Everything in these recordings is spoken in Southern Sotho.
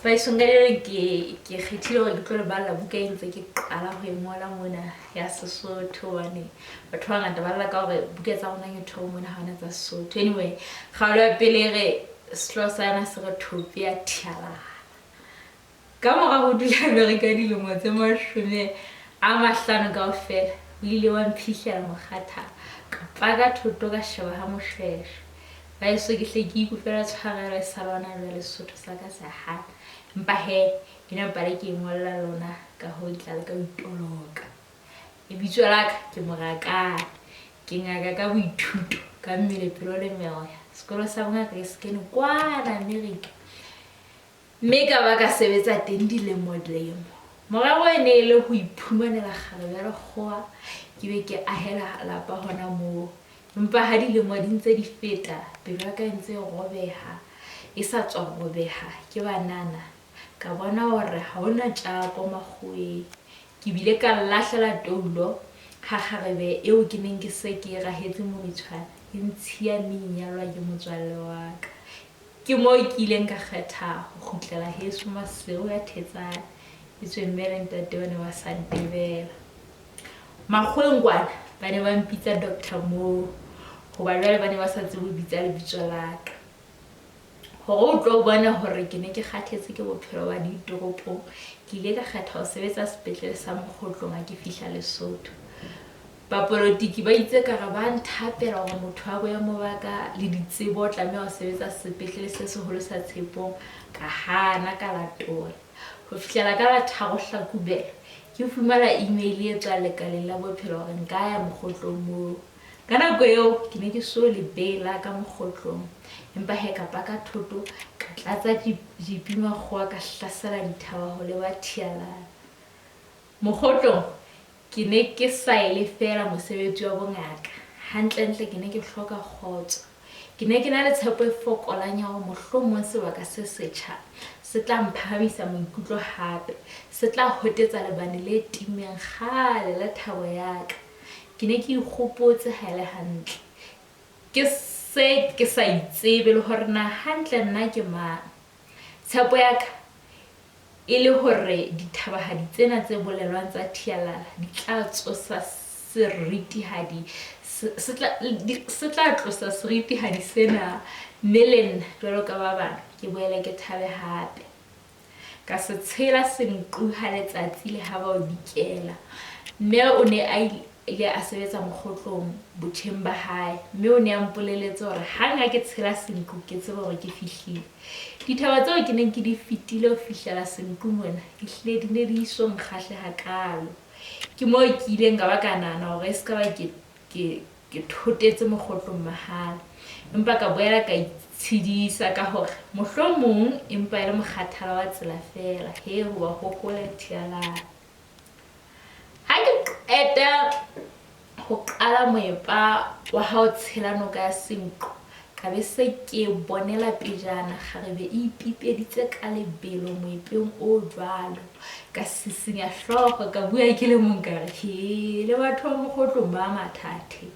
ba isongele ke khethile gore ke tlo le bala buka e ntse ke qala ho ngola mona ya Sesotho bane batho ba ngata ba lla ka gore buka tsa rona ke thomo mona hana tsa Sesotho anyway ga lo pele re slosana se re thopi ya Thialala ka mora go dula America dilemo tse mashome a mahlano kaofela o ile wa mphihlela mogata ka paga thoto ka sheba ha moshweshwe ba eso ke hle ke ikufela tshwarelo e salwana le Lesotho sa ka sa ha mpa he ina pare ke ngolla lona ka ho itlala ka utoloka e bitso la ka ke moraka ke ngaga ka boithuto ka mmele pelo le meoya sekolo sa bona ke skene kwa America mme ka ba ka sebetsa teng dilemo morago e ne le ho iphumanela kgale ya lekgowa ke be ke ahela lapa hona moo mpa ha dilemo di ntse di feta pelo ka ntse robeha e sa tswa robeha ke banana ka bona hore ha ona tjako magwe ke bile ka lahlela toulo ha kgarebe eo ke neng ke se ke rahetse mo ditshwana e ntshia menyalwa ke motswalle wa ka ke mo ke ileng ka kgetha go khutlela heso maseo ya thetsana itswe mmele ntate bone wa Santebela magwengwana ba ne ba mpitsa Dr. Mo go ba jwale ba ne ba sa tsebo bitsa le bitso la ka go tlo bona hore ke ne ke kgathetse ke bophelo ba ditoropong ke ile ka kgetha ho sebetsa sepetlele sa Mokgotlong a ke fihla Lesotho ba politiki ba itse ka ga ba nthapela gore motho wa boemo ba ka le ditsebo tlameha ho sebetsa sepetlele se seholo sa Tshepong ka hana ka latola ho fihlela ka la tharo Hlakubele ke fumana email e tswa lekaleng la bophelo gore nka ya Mokgotlong moo ka nako eo ke ne ke so le bela ka Mokgotlong empa he ka paka thoto ka tlatsa dipima khoa ka hlasela dithaba ho le ba Thialala Mokgotlong ke ne ke sa ile fela mosebetsi wa bongaka hantle ke ne ke hloka khotso ke ne ke na le tshepo e fokolanya go mohlomong sebaka se setjha se tla mphabisa maikutlo hape se tla hotetsa lebane le timeng khale la thabo ya ka ke ne ke ikgopotse ha ile hantle ke se ke sa itsebe le hore na hantle nna ke mang tshepo ya ka e le hore dithabahadi tsena tse bolelwang tsa Thialala di tla tsosa seritihadi se tla tlosa seritihadi sena meleng jwalo ka ba bang ke boele ke thabe hape ka se tshela senqu ha letsatsi le ha ba o dikela mme o ne a ile a sebetsa Mokgotlong botjheng ba hae mme o ne a mpoleletse hore hanga ke tshela senqu ke tseba hore ke fihlile dithaba tseo ke neng ke di fitile ho fihlela senqu mona ke hle di ne di isong khahle hakalo ke mo ke ileng ka ba kanana hore se ka ba ke thotetse Mokgotlong mahala empa ka boela ka itshidisa ka hore mohlomong empa ile mokgathala wa tsela fela he ho ba hokola Thialala ha ke eta ho qala moepa wa ha o tshelano ka senqu ka be se ke bonela pejana kgarebe e ipipeditse ka lebelo moepeng o jwalo ka sisinya hlogo ka bua ke le monkare he le batho ba Mokgotlong ba mathathe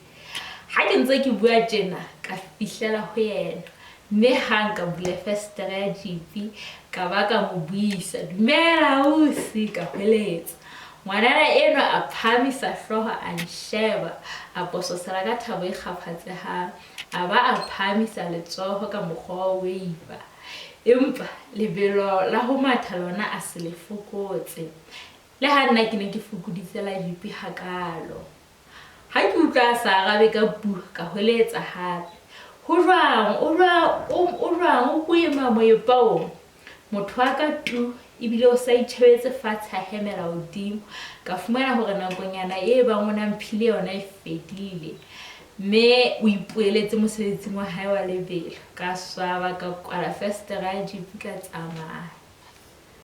ha ke ntse ke bua tjena ka fihlela ho yena mme hang ka bule festere ya jipi ka ba ka mo buisa dumela ausi ka hweletsa ngwanana eno a phamisa hloho a nsheba a pososela ka thabo e kgaphatsehang a ba a phamisa letsoho ka mokgwa wa weiba empa lebelo la ho matha lona a se le fokotse le ha nna ke ne ke fukuditse la jipi hakalo ha ke utlwa sa arabe ka bua ka hweletsa hape ho jwang o boema moepao motho wa ka tu ebile o sa itshebetse fatshe a hemela hodimo ka fumana hore nakonyana e bang ona mphile yona e fedile mme o ipueletse mosebetsing wa hae wa lebelo ka swaba ka kwala festere ya jipi ka tsamaya